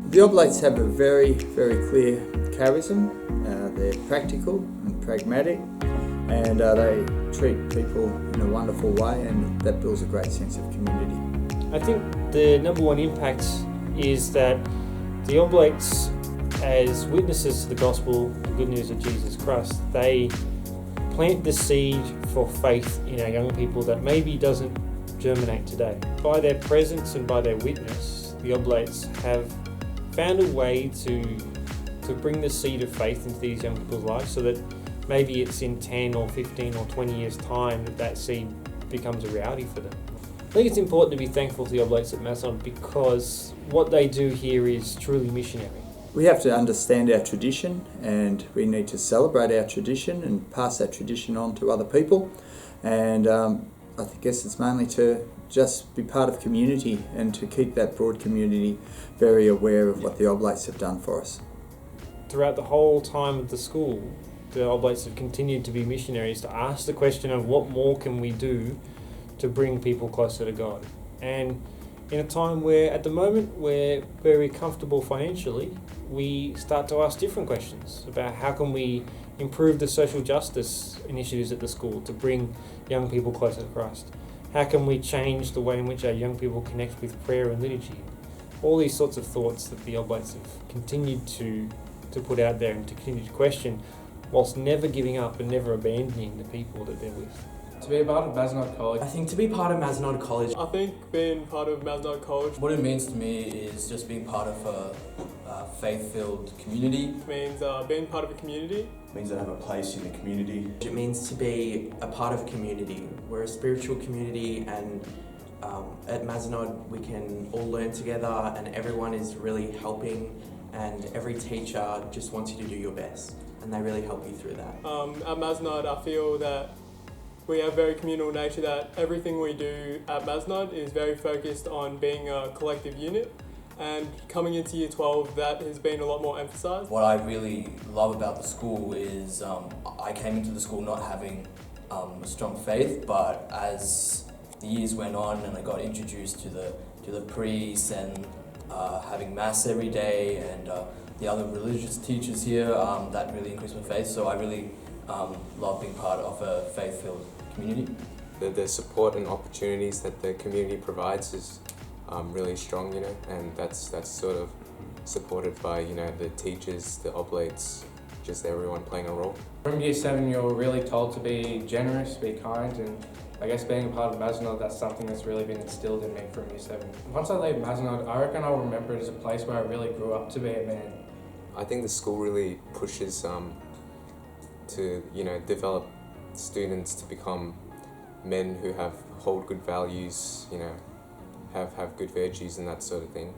The Oblates have a very, very clear charism. They're practical and pragmatic, and they treat people in a wonderful way, and that builds a great sense of community. I think the number one impact is that the Oblates, as witnesses to the gospel, the good news of Jesus Christ, they plant the seed for faith in our young people that maybe doesn't germinate today. By their presence and by their witness, the Oblates have found a way to bring the seed of faith into these young people's lives, so that maybe it's in 10 or 15 or 20 years' time that seed becomes a reality for them. I think it's important to be thankful to the Oblates at Mazenod because what they do here is truly missionary. We have to understand our tradition, and we need to celebrate our tradition and pass that tradition on to other people. And I guess it's mainly to just be part of community and to keep that broad community very aware of what the Oblates have done for us. Throughout the whole time of the school, the Oblates have continued to be missionaries, to ask the question of what more can we do to bring people closer to God. And in a time where at the moment we're very comfortable financially, we start to ask different questions about how can we improve the social justice initiatives at the school to bring young people closer to Christ. How can we change the way in which our young people connect with prayer and liturgy? All these sorts of thoughts that the Oblates have continued to put out there and to continue to question, whilst never giving up and never abandoning the people that they're with. To be a part of Mazenod College. I think to be part of Mazenod College. I think being part of Mazenod College. What it means to me is just being part of a faith-filled community. It means being part of a community. It means I have a place in the community. It means to be a part of a community. We're a spiritual community, and at Mazenod we can all learn together, and everyone is really helping, and every teacher just wants you to do your best, and they really help you through that. At Mazenod, I feel that we have very communal nature, that everything we do at Mazenod is very focused on being a collective unit, and coming into year 12 that has been a lot more emphasised. What I really love about the school is I came into the school not having a strong faith, but as the years went on and I got introduced to the priests and having mass every day and the other religious teachers here, that really increased my faith. So I really love being part of a faith-filled community. The support and opportunities that the community provides is really strong, and that's sort of supported by, the teachers, the Oblates, just everyone playing a role. From year 7, you're really told to be generous, be kind, and I guess being a part of Mazenod, that's something that's really been instilled in me from year 7. Once I leave Mazenod, I reckon I'll remember it as a place where I really grew up to be a man. I think the school really pushes to develop students to become men who hold good values, have good virtues and that sort of thing.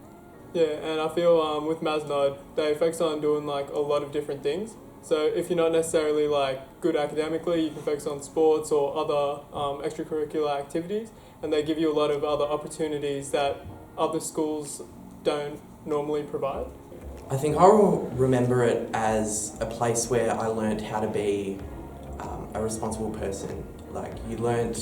Yeah, and I feel with Mazenod, they focus on doing a lot of different things. So if you're not necessarily good academically, you can focus on sports or other extracurricular activities, and they give you a lot of other opportunities that other schools don't normally provide. I think I'll remember it as a place where I learned how to be a responsible person. You learn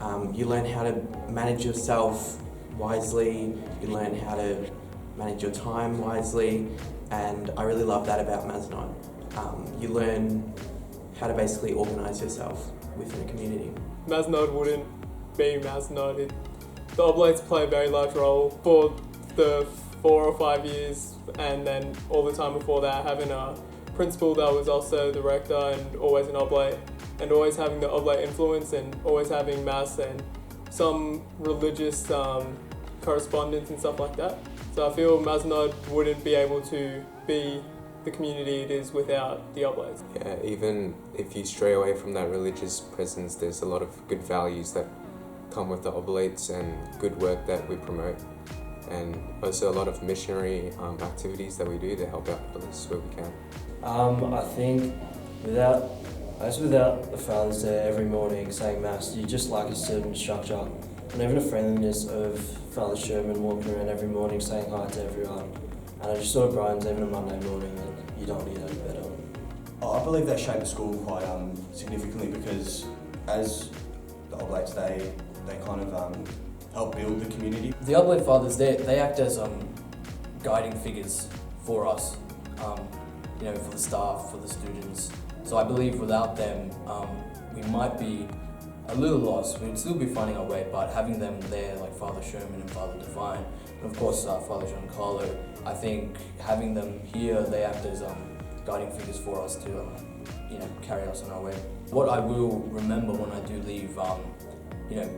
how to manage yourself wisely, you learn how to manage your time wisely, and I really love that about Mazenod. You learn how to basically organise yourself within a community. Mazenod wouldn't be Mazenod. The Oblates play a very large role for the 4 or 5 years, and then all the time before that having a principal that was also the rector and always an Oblate, and always having the Oblate influence and always having mass and some religious correspondence and stuff like that. So I feel Mazenod wouldn't be able to be the community it is without the Oblates. Yeah, even if you stray away from that religious presence, there's a lot of good values that come with the Oblates and good work that we promote, and also a lot of missionary activities that we do to help out others where we can. I think without the fathers there every morning saying mass, you just lack a certain structure, and even a friendliness of Father Sherman walking around every morning saying hi to everyone. And I just saw Brian's even a Monday morning that you don't need that better. I believe they shaped the school quite significantly, because as the Oblates, they kind of help build the community. The Oblate Fathers, they act as guiding figures for us, for the staff, for the students. So I believe without them, we might be a little lost. We'd still be finding our way, but having them there, like Father Sherman and Father Divine, and of course Father Giancarlo, I think having them here, they act as guiding figures for us to, carry us on our way. What I will remember when I do leave,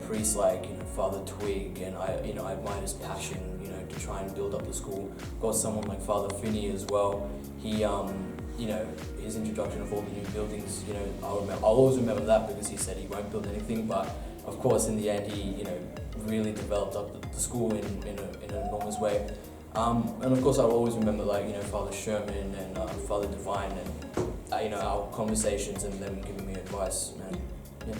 priests like Father Twig, and I admire his passion, to try and build up the school. Of course, someone like Father Finney as well. He, his introduction of all the new buildings, I'll always remember that because he said he won't build anything, but of course in the end he, really developed up the school in an enormous way. And of course I'll always remember Father Sherman and Father Divine and our conversations and them giving me advice, man. Yeah.